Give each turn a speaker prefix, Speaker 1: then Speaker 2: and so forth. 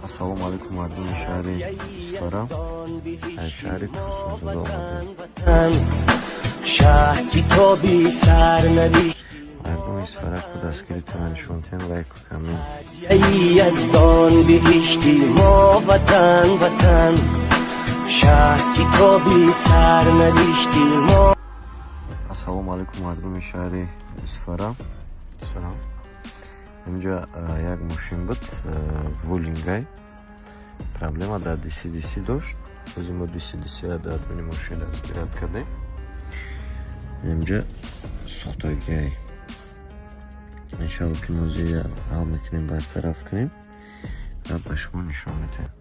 Speaker 1: Ассалому алайкум, мардуми шаҳри Исфара, аз шаҳри Турсунзода омадем. Мардуми Исфара ко дастгири танишонтен, лайку комент. Ассалому алайкум, мардуми шаҳри Исфара. Салом. Инҷа як мошин буд, Волингай. Проблема дар DC дошт. Ози мо DC дар дуни мошин разбират кардем. Инҷа сохтагиҳаи иншалло ки мо зия ҳал мекунем, бартараф кунем ва ба шумо нишон медиҳем.